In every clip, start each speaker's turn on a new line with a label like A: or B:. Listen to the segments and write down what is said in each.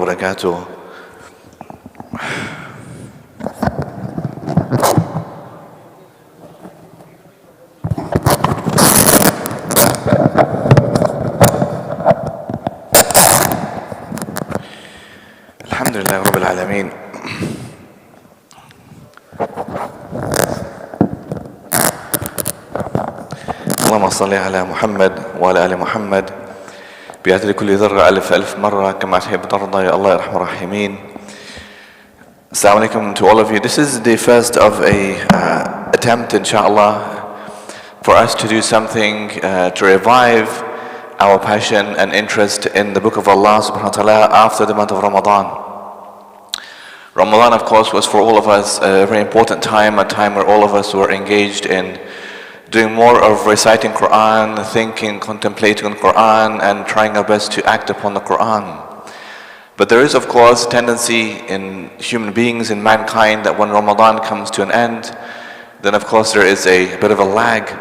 A: وبركاته. الحمد لله رب العالمين. اللهم صل على محمد وعلى آل محمد بعدد كل ذرة ألف ألف مرة كما تحب ترضى يا الله يا أرحم الراحمين. Assalamu alaikum to all of you. This is the first of a attempt, inshallah, for us to do something to revive our passion and interest in the book of Allah subhanahu wa ta'ala after the month of Ramadan. Ramadan, of course, was for all of us a very important time, a time where all of us were engaged in doing more of reciting Qur'an, thinking, contemplating on Qur'an, and trying our best to act upon the Qur'an. But there is, of course, tendency in human beings, in mankind, that when Ramadan comes to an end, then of course there is a bit of a lag.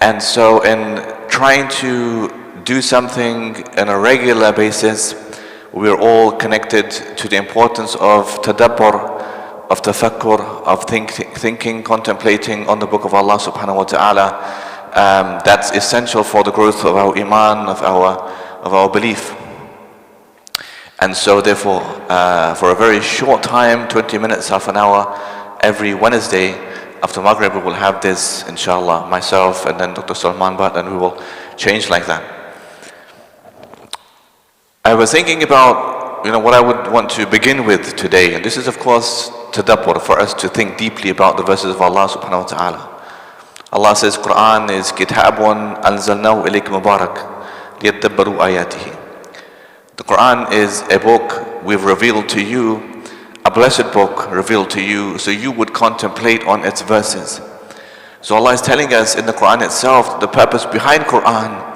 A: And so in trying to do something on a regular basis, we're all connected to the importance of tadabbur, of tafakkur, of thinking, contemplating on the book of Allah subhanahu wa ta'ala. That's essential for the growth of our iman, of our belief. And so therefore, for a very short time, 20 minutes, half an hour, every Wednesday after Maghrib, we will have this, inshallah, myself and then Dr. Salman, and we will change like that. I was thinking about, what I would want to begin with today, and this is, of course, tadabbur, for us to think deeply about the verses of Allah subhanahu wa ta'ala. Allah says, Qur'an is kitabun anzalnahu ilayk mubarak liyadabbaru ayatihi. The Qur'an is a book we've revealed to you, a blessed book revealed to you, so you would contemplate on its verses. So Allah is telling us in the Qur'an itself, the purpose behind Qur'an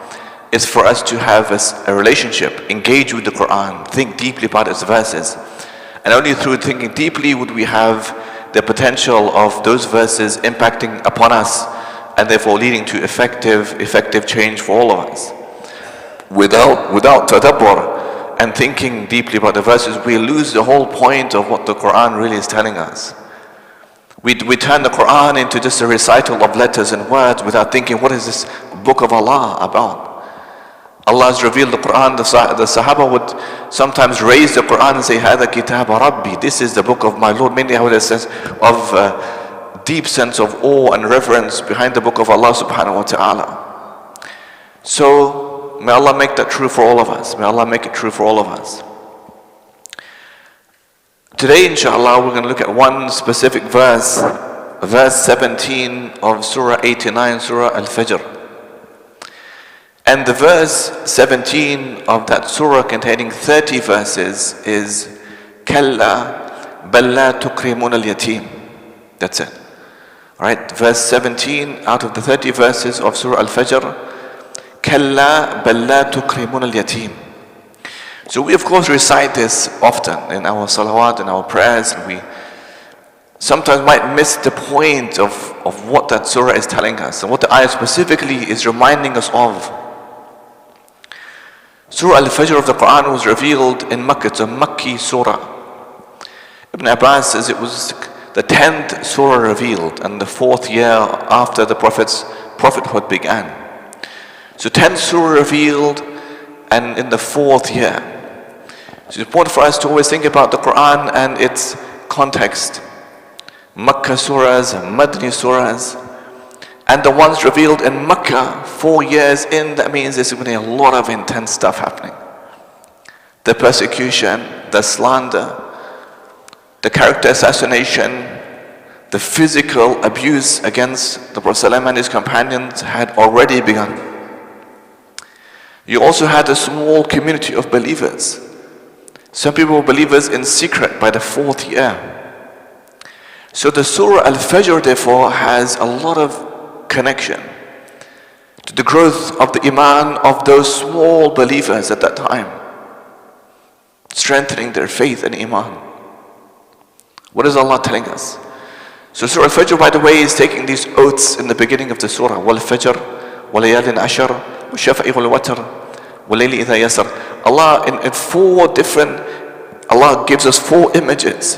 A: is for us to have a relationship, engage with the Qur'an, think deeply about its verses. And only through thinking deeply would we have the potential of those verses impacting upon us and therefore leading to effective change for all of us. Without tadabbur and thinking deeply about the verses, we lose the whole point of what the Qur'an really is telling us. We turn the Qur'an into just a recital of letters and words without thinking, what is this book of Allah about? Allah has revealed the Qur'an. The Sahaba would sometimes raise the Qur'an and say, Hada kitab Rabbi, this is the book of my Lord. Many have a sense of deep sense of awe and reverence behind the book of Allah subhanahu wa ta'ala. So may Allah make that true for all of us. May Allah make it true for all of us. Today, inshallah, we're going to look at one specific verse, verse 17 of Surah 89, Surah Al-Fajr. And the verse 17 of that surah, containing 30 verses, is Kalla balla tukrimun al-yatim. That's it. Alright, verse 17 out of the 30 verses of Surah Al-Fajr. Kalla balla tukrimun al-yatim. So we of course recite this often in our salawat, in our prayers, and we sometimes might miss the point of what that surah is telling us and what the ayah specifically is reminding us of. Surah Al-Fajr of the Qur'an was revealed in Makkah. It's a Makki surah. Ibn Abbas says it was the 10th surah revealed and the 4th year after the prophethood began. So 10th surah revealed and in the 4th year. So it's important for us to always think about the Qur'an and its context. Makkah surahs, Madni surahs, and the ones revealed in Makkah 4 years in, that means there's going to be a lot of intense stuff happening. The persecution, the slander, the character assassination, the physical abuse against the Prophet ﷺ and his companions had already begun. You also had a small community of believers. Some people were believers in secret by the 4th year. So the Surah Al-Fajr therefore has a lot of connection to the growth of the iman of those small believers at that time, strengthening their faith and iman. What is Allah telling us? So Surah Al-Fajr, by the way, is taking these oaths in the beginning of the surah. Wal-Fajr, wal-Layalin Ashar, wal-Shafa'i wal-Watr, wal-Layli idha yasar. Allah in 4 different Allah gives us 4 images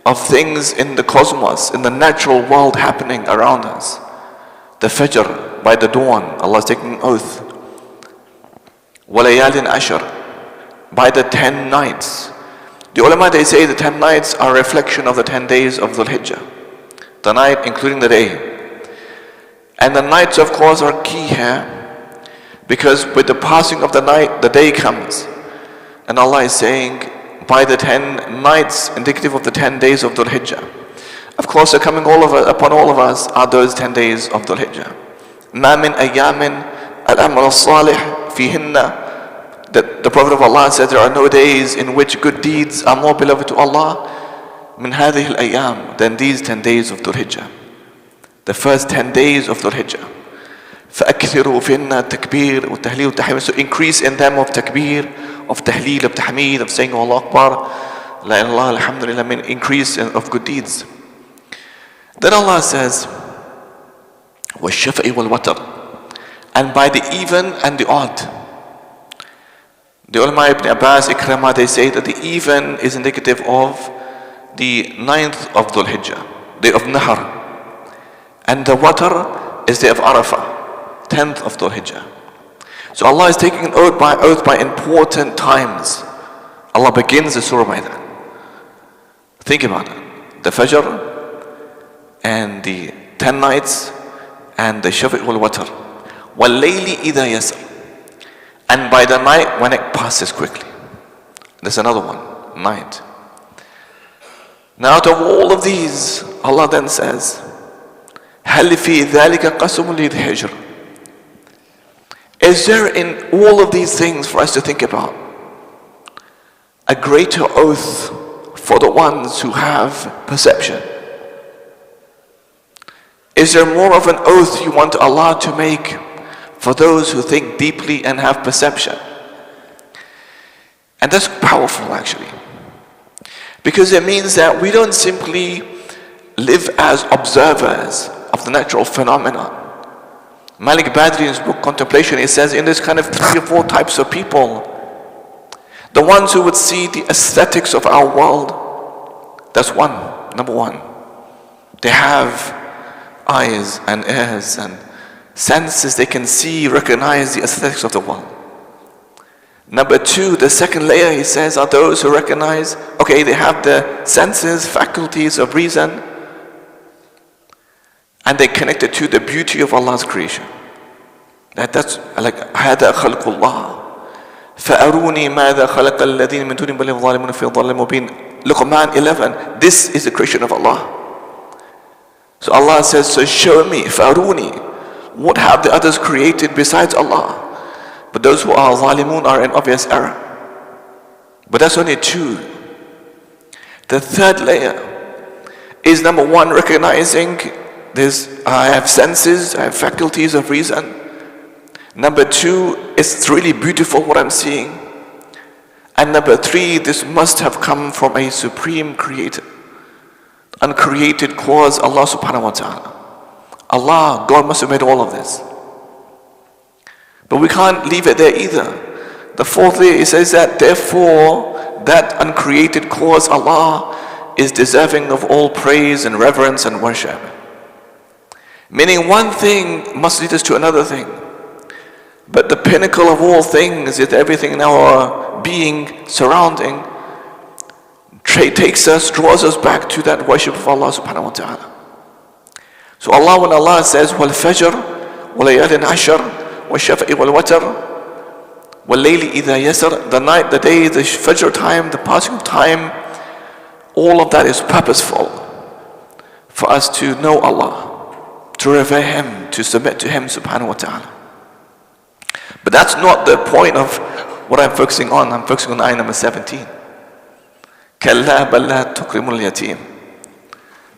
A: of things in the cosmos, in the natural world happening around us. The Fajr, by the dawn, Allah is taking an oath. وَلَيَالٍ عَشْرٍ, by the 10 nights. The ulama, they say the 10 nights are a reflection of the 10 days of Dhul Hijjah. The night including the day. And the nights of course are key here, because with the passing of the night, the day comes. And Allah is saying, by the 10 nights indicative of the 10 days of Dhul Hijjah. Of course, they're coming upon all of us are those 10 days of Dhul Hijjah. مَا مِنْ أَيَّامٍ الْأَمْرُ الصَّالِحِ فِيهِنَّ. The Prophet of Allah said there are no days in which good deeds are more beloved to Allah مِنْ هَذِهِ الْأَيَّامِ than these 10 days of Dhul Hijjah. The first 10 days of Dhul Hijjah. فَأَكْثِرُوا فِيهِنَّ التَّكْبِيرِ وَالتَّهْلِيلِ وَالتَّحْمِيدِ. So increase in them of takbir, of tahleel, of tahmeed, of saying Allah Akbar, La ilaha alhamdulillah, mean increase of good deeds. Then Allah says, وَالشَّفَعِ وَالْوَتَرِ, and by the even and the odd. The ulama Ibn Abbas, Ikramah, they say that the even is indicative of the 9th of Dhul Hijjah, day of Nahar. And the watar is day of Arafah, 10th of Dhul Hijjah. So Allah is taking an oath by important times. Allah begins the surah by that. Think about it. The Fajr and the 10 nights and the Shafiq wal Watar. وَاللَّيْلِ إِذَا يَسْرِ, and by the night when it passes quickly. There's another one, night. Now out of all of these, Allah then says, هَلْ فِي ذَلِكَ قَسْمٌ لِذِي الْحِجْرِ. Is there in all of these things for us to think about a greater oath for the ones who have perception? Is there more of an oath you want Allah to make for those who think deeply and have perception? And that's powerful actually, because it means that we don't simply live as observers of the natural phenomenon. Malik Badri in his book Contemplation, he says in this kind of 3 or 4 types of people, the ones who would see the aesthetics of our world, that's number one. They have eyes and ears and senses, they can see, recognize the aesthetics of the world. Number 2, the second layer, he says, are those who recognize, okay, they have the senses, faculties of reason, and they connect it to the beauty of Allah's creation. That's like هذا خلق الله فأروني ماذا خلق الذين من دون بل الظالمون في ضلال مبين. Luqman 11, this is the creation of Allah. So Allah says, so show me, فأروني, what have the others created besides Allah? But those who are zalimun are in obvious error. But that's only 2. The third layer is number 1, recognizing I have senses, I have faculties of reason. Number 2, it's really beautiful what I'm seeing. And number 3, this must have come from a supreme creator. Uncreated cause, Allah subhanahu wa ta'ala. Allah, God must have made all of this. But we can't leave it there either. The 4th layer, it says that therefore that uncreated cause, Allah, is deserving of all praise and reverence and worship. Meaning one thing must lead us to another thing. But the pinnacle of all things is everything in our being, surrounding, takes us, draws us back to that worship of Allah subhanahu wa ta'ala. So Allah, when Allah says, وَالْفَجْرِ وَلَيَالٍ عَشْرٍ وَالشَّفْعِ وَالْوَتَرِ وَاللَّيْلِ إِذَا يَسْرٍ, the night, the day, the Fajr time, the passing of time, all of that is purposeful for us to know Allah, to revere Him, to submit to Him subhanahu wa ta'ala. But that's not the point of what I'm focusing on. I'm focusing on ayah number 17. كَلَّا بَلْ لَا تُكْرِمُ الْيَتِيمِ.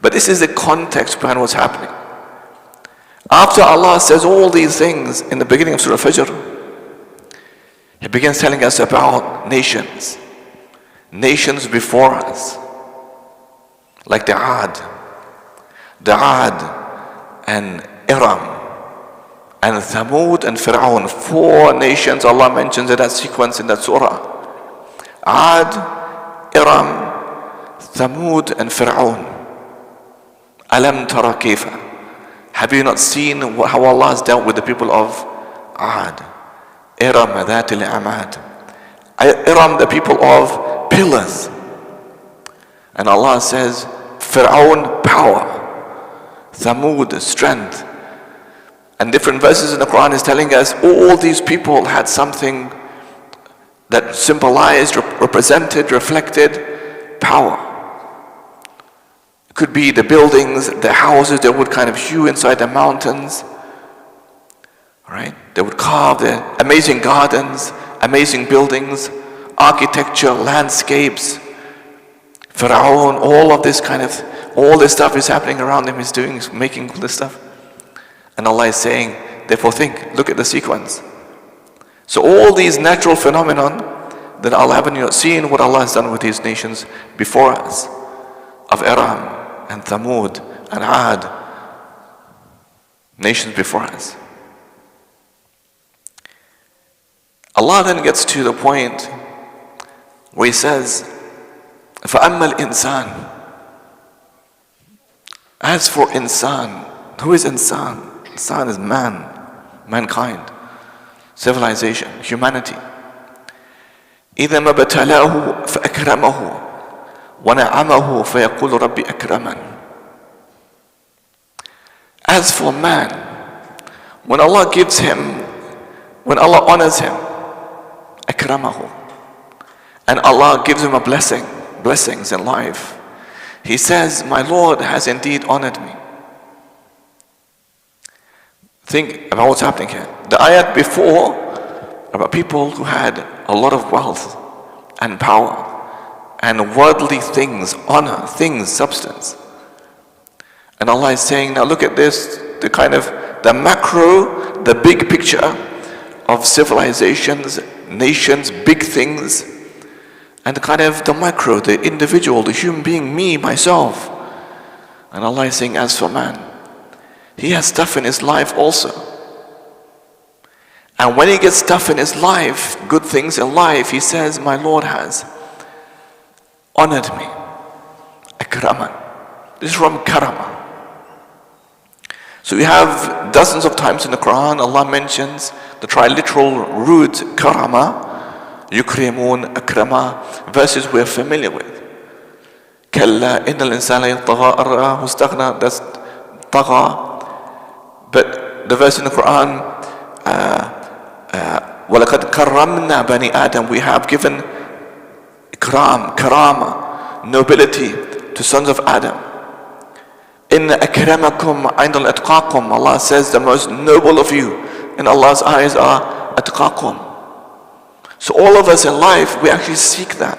A: But this is the context behind what's happening. After Allah says all these things in the beginning of Surah Fajr, He begins telling us about nations. Nations before us. Like the Ad and Iram and Thamud and Fir'aun. 4 nations Allah mentions in that sequence in that surah. Ad Iram, Thamud and Fir'aun. Alam tara kayfa. Have you not seen how Allah has dealt with the people of Ad? Iram dhat al-amad. Iram, the people of pillars. And Allah says, Fir'aun, power. Thamud, strength. And different verses in the Qur'an is telling us all these people had something that symbolized, represented, reflected power. It could be the buildings, the houses they would kind of hew inside the mountains. Right? They would carve the amazing gardens, amazing buildings, architecture, landscapes. Pharaoh, all of this all this stuff is happening around him. He's making all this stuff. And Allah is saying, therefore look at the sequence. So all these natural phenomenon that Allah haven't yet seen what Allah has done with these nations before us, of Iram and Thamud and Ad, nations before us. Allah then gets to the point where He says, فَأَمَّا الْإِنسَانِ. As for insan, who is insan? Insan is man, mankind, civilization, humanity. إِذَا مَا ابْتَلَاهُ فَأَكْرَمَهُ وَنَعَمَهُ فَيَقُولُ رَبِّ أَكْرَمَنِ. As for man, when Allah honors him, akramahu, and Allah gives him a blessings in life, he says, my Lord has indeed honored me. Think about what's happening here. The ayat before about people who had a lot of wealth and power and worldly things, honor, things, substance. And Allah is saying, now look at this, the macro, the big picture of civilizations, nations, big things, and the micro, the individual, the human being, me, myself. And Allah is saying, as for man, he has stuff in his life also. And when he gets stuff in his life, good things in life, he says, my Lord has honored me. Akraman. This is from karama. So we have dozens of times in the Quran, Allah mentions the triliteral root karama, yukrimun, akrama, verses we're familiar with. Kalla innal insana yatagha ar'ahu istaghna, that's tagha. But the verse in the Quran, وَلَقَدْ كَرَّمْنَا بَنِي Adam, we have given ikram, karama, nobility to sons of Adam. إِنَّ أَكْرَمَكُمْ عِنْدَ الْأَتْقَاكُمْ, Allah says the most noble of you in Allah's eyes are atqakum. So all of us in life, we actually seek that.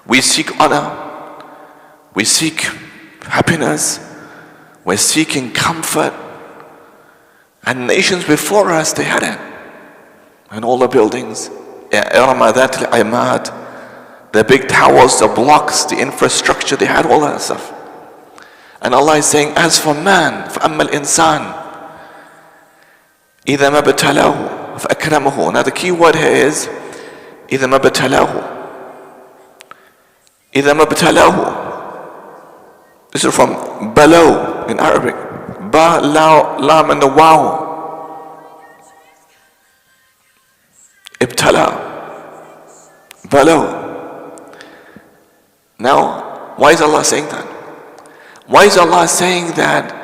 A: We seek honor, we seek happiness, we're seeking comfort. And nations before us, they had it. And all the buildings, the big towers, the blocks, the infrastructure, they had all that stuff. And Allah is saying, as for man, فَأَمَّا الْإِنسَانِ إِذَا مَا ابْتَلَاهُ فَأَكْرَمَهُ. Now the key word here is إِذَا مَا ابْتَلَاهُ. إِذَا مَا ابْتَلَاهُ. This is from below in Arabic. Ba, la, lam, and the wow. Ibtala. Below. Now, why is Allah saying that? Why is Allah saying that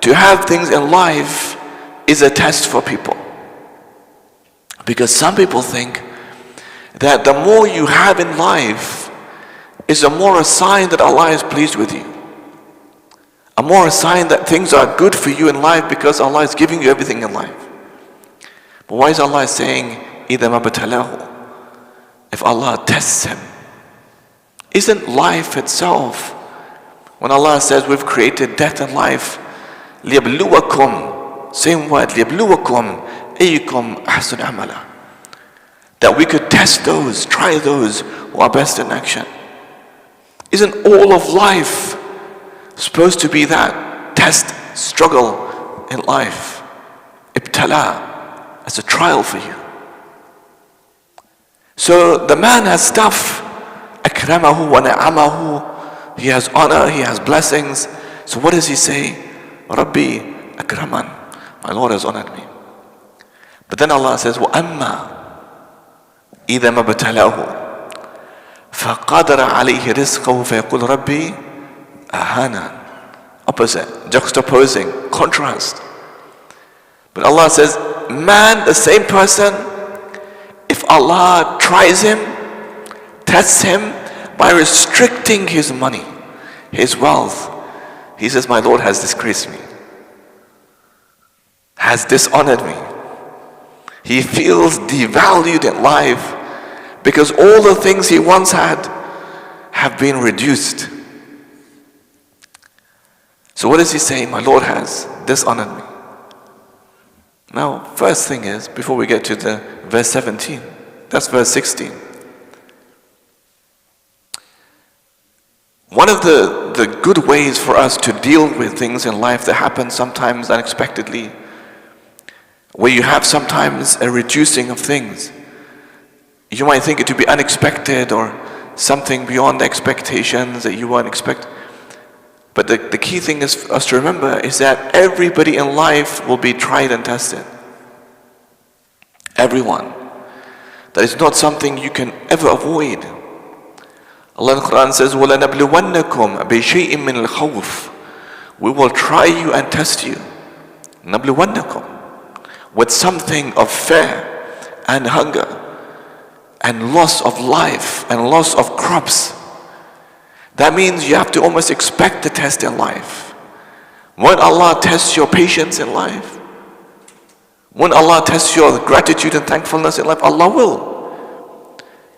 A: to have things in life is a test for people? Because some people think that the more you have in life is the more a sign that Allah is pleased with you. A more a sign that things are good for you in life because Allah is giving you everything in life. But why is Allah saying, إِذَا مَا ابْتَلَاهُ? If Allah tests him. Isn't life itself, when Allah says we've created death and life, لِيَبْلُوَكُمْ, same word, لِيَبْلُوَكُمْ أَيُّكُمْ أَحْسَنُ عَمَلًا, that we could test those, try those who are best in action. Isn't all of life supposed to be that test, struggle in life? Ibtala, as a trial for you. So the man has stuff, akramahu wa na'amahu. He has honor, he has blessings. So what does he say? Rabbi akraman. My Lord has honored me. But then Allah says, وَأَمَّا إِذَا مَا ابْتَلَاهُ فَقَدَرَ عَلَيْهِ رِزْقَهُ فَيَقُولُ رَبِّي أَهَانَنِ. Opposite, juxtaposing, contrast. But Allah says, man, the same person, if Allah tries him, tests him by restricting his money, his wealth, he says, my Lord has disgraced me, has dishonored me. He feels devalued in life because all the things he once had have been reduced. So what does he say? My Lord has dishonored me. Now, first thing is, before we get to the verse 17, that's verse 16. One of the good ways for us to deal with things in life that happen sometimes unexpectedly, where you have sometimes a reducing of things. You might think it to be unexpected or something beyond expectations that you weren't expecting. But the key thing is for us to remember is that everybody in life will be tried and tested. Everyone. That is not something you can ever avoid. Allah in the Qur'an says, وَلَنَبْلُوَنَّكُمْ بِشَيْءٍ مِّنَ الْخَوْفِ. We will try you and test you. نَبْلُوَنَّكُمْ. With something of fear and hunger and loss of life and loss of crops. That means you have to almost expect the test in life. When Allah tests your patience in life, when Allah tests your gratitude and thankfulness in life, Allah will.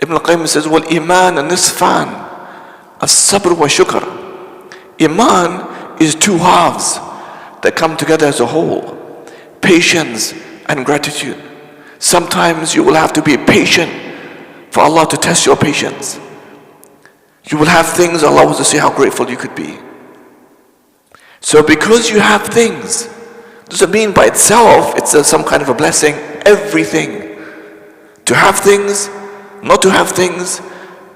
A: Ibn al-Qayyim says, وَالْإِيمَانَ نِصْفَانِ الصَّبْرُ وَالشُّكْرُ. Iman is two halves that come together as a whole. Patience and gratitude. Sometimes you will have to be patient for Allah to test your patience. You will have things, Allah wants to see how grateful you could be. So because you have things, doesn't mean by itself it's some kind of a blessing. Everything. To have things, not to have things,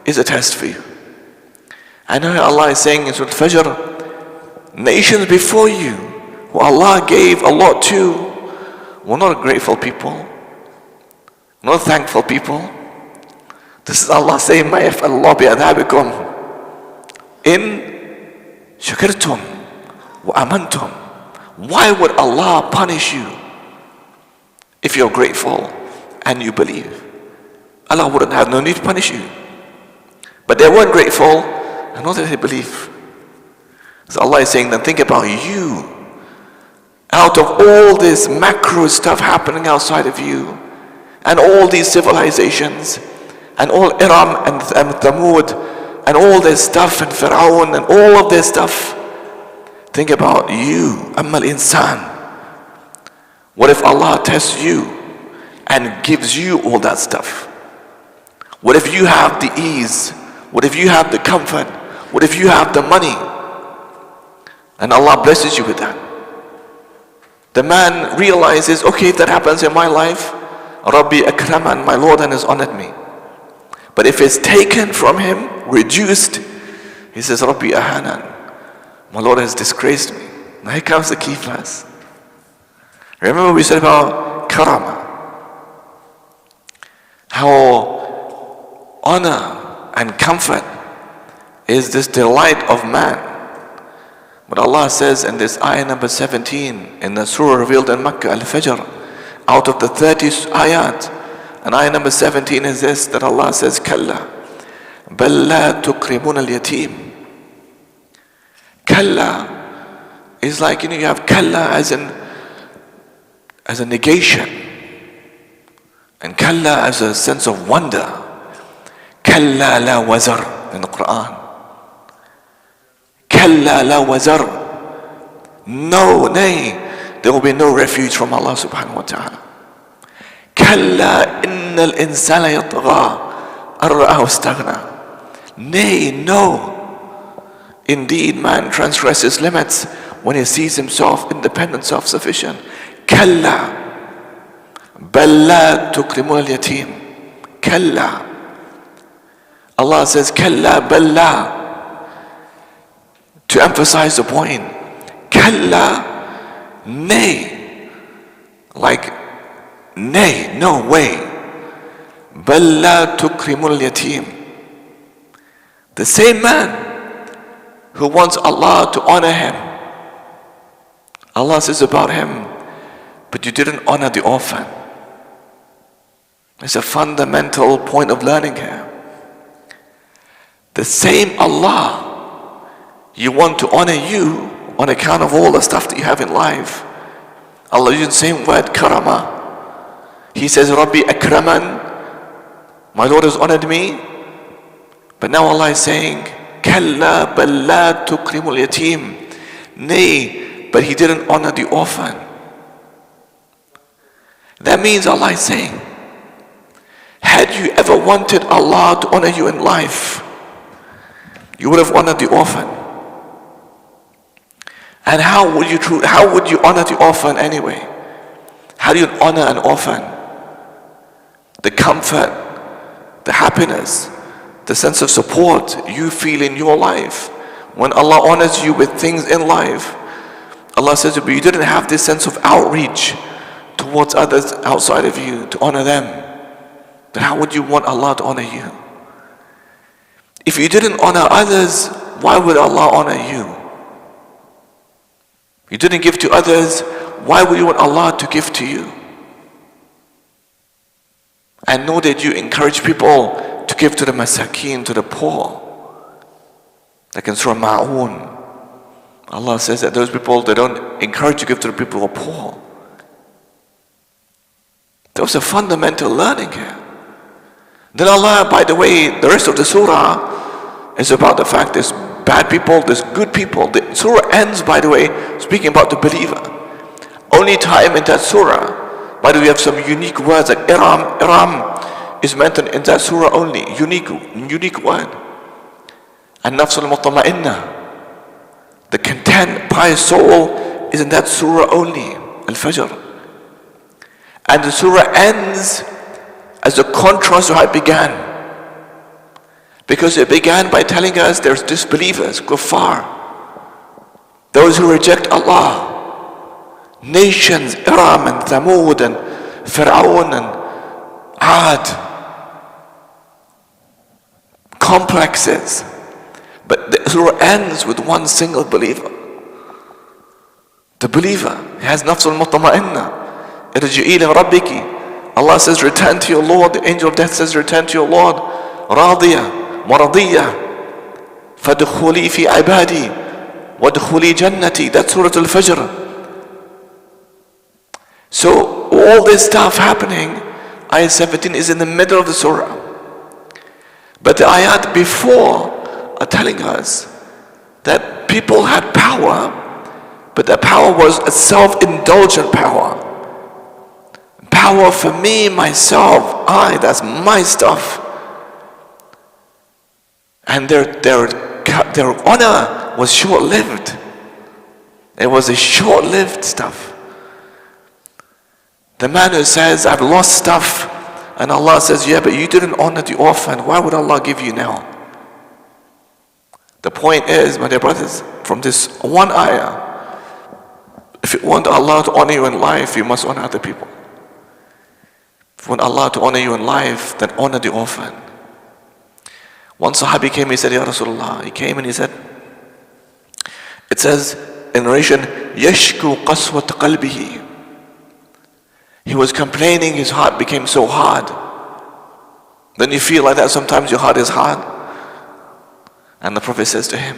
A: is a test for you. I know Allah is saying in Surah Al-Fajr, nations before you, who Allah gave a lot to, were not grateful people, not thankful people. This is Allah saying, مَا يَفْعَلُ اللَّهُ بِعَذَابِكُمْ إِن شَكَرْتُمْ وَأَمَنْتُمْ. Why would Allah punish you if you're grateful and you believe? Allah wouldn't have no need to punish you. But they weren't grateful and not that they believe. So Allah is saying, then think about you. Out of all this macro stuff happening outside of you, and all these civilizations, and all Iram and Thamud, and all this stuff, and Fir'aun, and all of this stuff, think about you, Ammal Insan. What if Allah tests you and gives you all that stuff? What if you have the ease? What if you have the comfort? What if you have the money? And Allah blesses you with that. The man realizes, okay, if that happens in my life, Rabbi akraman, my Lord has honored me. But if it's taken from him, reduced, he says, Rabbi ahanan, my Lord has disgraced me. Now here comes the key verse. Remember we said about karama, how honor and comfort is this delight of man. But Allah says in this ayah number 17 in the surah revealed in Makkah, Al-Fajr, out of the 30 ayat, and ayah number 17 is this, that Allah says, Kalla, bal la tukrimun al-yatim. Kalla is like, you have kalla as a negation, and kalla as a sense of wonder. Kalla la wazar in the Qur'an. Kalla la wazar. No, nay, there will be no refuge from Allah subhanahu wa ta'ala. Kalla innal insana yatgha ar-ra'ahu istaghna. Nay, no. Indeed, man transgresses limits when he sees himself independent, self-sufficient. Kalla bal la tukrimun al-yatim. Kalla. Allah says, Kalla balla, to emphasize the point. Kalla, nay, like nay, no way. Balla tukrimul yatim. The same man who wants Allah to honor him, Allah says about him, but you didn't honor the orphan. It's a fundamental point of learning here. The same Allah you want to honor you on account of all the stuff that you have in life. Allah uses the same word, karama. He says, Rabbi akraman, my Lord has honored me. But now Allah is saying, Kalla bal la tukrimul yatim. Nay, but He didn't honor the orphan. That means Allah is saying, had you ever wanted Allah to honor you in life, you would have honored the orphan. And how would you honor the orphan anyway? How do you honor an orphan? The comfort, the happiness, the sense of support you feel in your life. When Allah honors you with things in life, Allah says, but you didn't have this sense of outreach towards others outside of you to honor them. Then how would you want Allah to honor you? If you didn't honor others, why would Allah honor you? You didn't give to others, why would you want Allah to give to you? And know that you encourage people to give to the masakin, to the poor. Like in Surah Ma'un, Allah says that those people, they don't encourage to give to the people who are poor. There was a fundamental learning here. Then Allah, by the way, the rest of the surah is about the fact there's bad people, there's good people. The surah ends, by the way, speaking about the believer. Only time in that surah, by the way, we have some unique words like Iram. Iram is mentioned in that surah only, unique word. And Nafs al-Muttama'inna, the content, pious soul, is in that surah only, Al-Fajr. And the surah ends as a contrast to how it began. Because it began by telling us there's disbelievers, kuffar, those who reject Allah. Nations, Iram and Thamud and Fir'aun and Ad. Complexes. But the surah ends with one single believer. The believer has nafs al-muttama'inna. Irji'i li rabbiki. Allah says, return to your Lord. The angel of death says, return to your Lord. Radiyah, maradiyah. Fadkhuli fi ibadi. Wadkhuli jannati. That's Surah Al-Fajr. So all this stuff happening, ayat 17 is in the middle of the surah. But the ayat before are telling us that people had power, but that power was a self-indulgent power. Power for me, myself, that's my stuff. And their honor was short-lived. It was a short-lived stuff. The man who says, I've lost stuff, and Allah says, yeah, but you didn't honor the orphan. Why would Allah give you now? The point is, my dear brothers, from this one ayah, if you want Allah to honor you in life, you must honor other people. If you want Allah to honor you in life, then honor the orphan. One Sahabi came, he said, Ya Rasulullah, he came and he said, it says in narration, Yashku qaswat qalbihi. He was complaining, his heart became so hard. Then you feel like that, sometimes your heart is hard. And the Prophet says to him,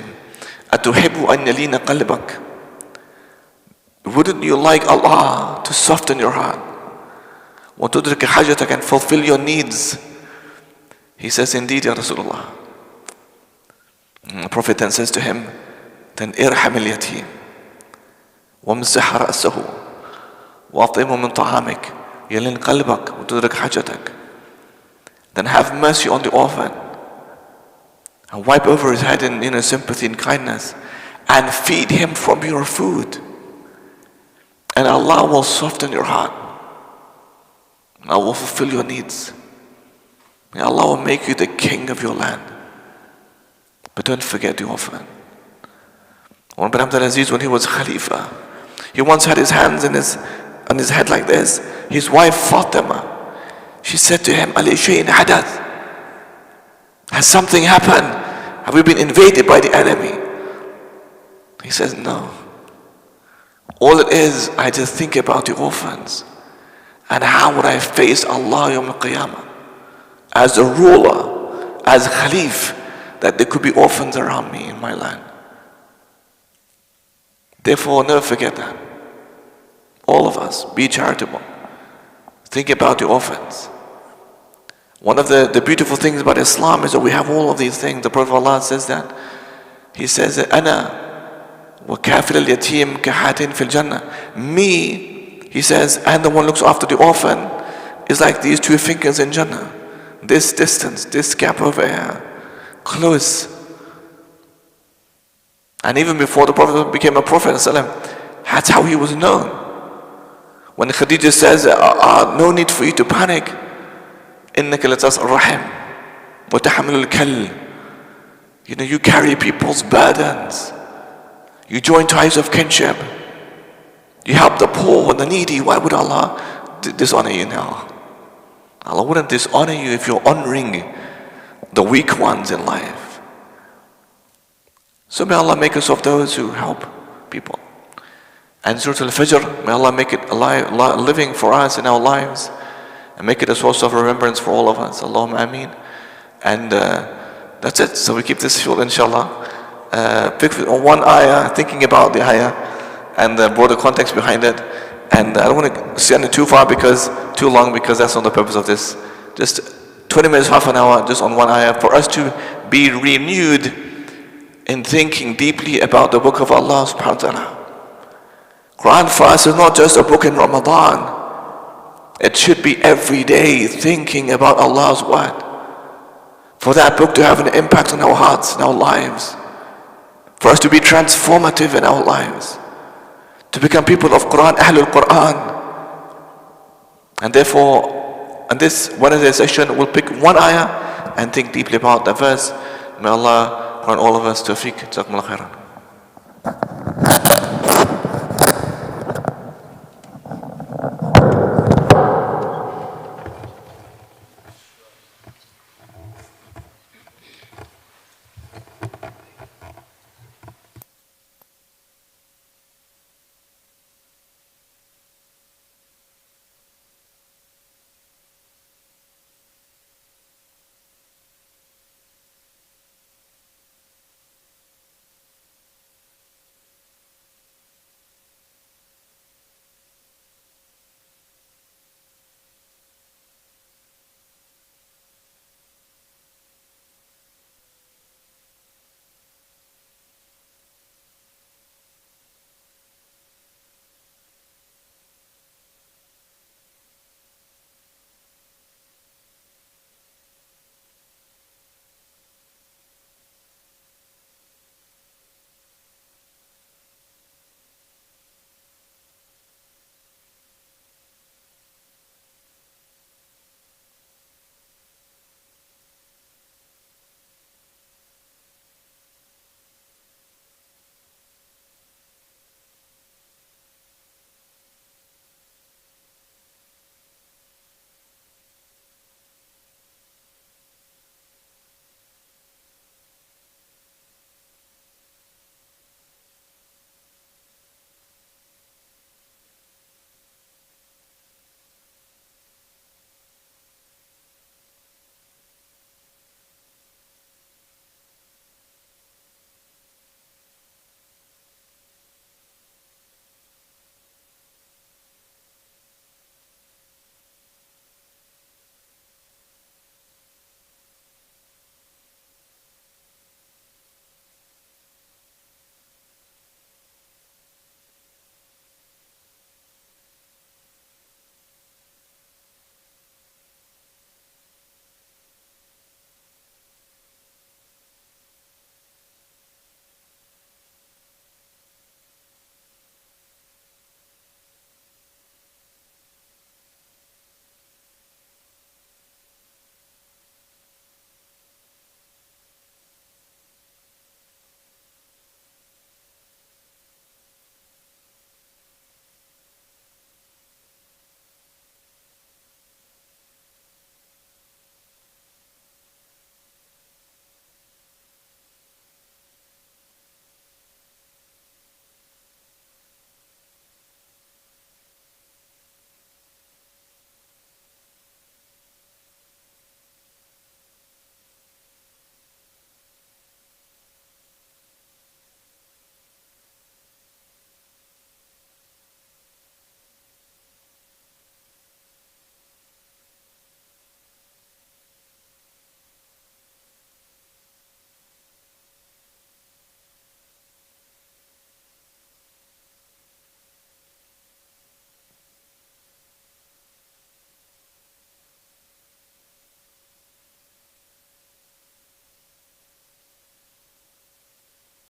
A: Atuhibbu an yalina qalbak. Wouldn't you like Allah to soften your heart? وَتُدْرِكَ حَاجَتَكَ and fulfill your needs? He says, indeed, Ya Rasulullah. And the Prophet then says to him, then irham al-yatim وَمْسِحْ رَأْسَهُ وَأَطْعِمْهُ مِنْ طَعَامِكَ يَلِنْ قَلْبَكَ وَتُدْرِكْ حَاجَتَكَ. Then have mercy on the orphan and wipe over his head in sympathy and kindness and feed him from your food. And Allah will soften your heart. Allah will fulfill your needs. May Allah will make you the king of your land. But don't forget the orphan. Umar bin Abdul Aziz, when he was Khalifa, he once had his hands on his head like this. His wife Fatima, she said to him, Ali shay'in hadath. Has something happened? Have we been invaded by the enemy? He says, no. All it is, I just think about the orphans. And how would I face Allah Yawm al-Qiyamah? As a ruler, as Khalif, that there could be orphans around me in my land. Therefore, never forget that. All of us, be charitable. Think about the orphans. One of the beautiful things about Islam is that we have all of these things. The Prophet of Allah says that. He says, Ana wa kafir al-yatim kahatin fil jannah. Me, he says, and the one who looks after the orphan is like these two fingers in Jannah. This distance, this gap over here, close. And even before the Prophet became a Prophet, that's how he was known. When Khadijah says, no need for you to panic. إِنَّكَ لَتَسْأَلْ الرَّحِمْ وَتَحْمِلُ الْكَلِّ. You know, you carry people's burdens. You join ties of kinship. You help the poor and the needy. Why would Allah dishonor you now? Allah wouldn't dishonor you if you're honoring the weak ones in life. So may Allah make us of those who help people. And Surah Al-Fajr, may Allah make it alive, living for us in our lives, and make it a source of remembrance for all of us. Allahumma ameen. And that's it. So we keep this short, inshallah. Pick on one ayah, thinking about the ayah and the broader context behind it. And I don't want to extend it too long, because that's not the purpose of this. Just 20 minutes, half an hour, just on one ayah, for us to be renewed in thinking deeply about the book of Allah subhanahu wa ta'ala. Qur'an for us is not just a book in Ramadan. It should be every day thinking about Allah's word. For that book to have an impact on our hearts and our lives. For us to be transformative in our lives. To become people of Qur'an, Ahlul Qur'an. And therefore, on this Wednesday session, we'll pick one ayah and think deeply about the verse. May Allah grant all of us tawfiq. Jazakumullah khairan.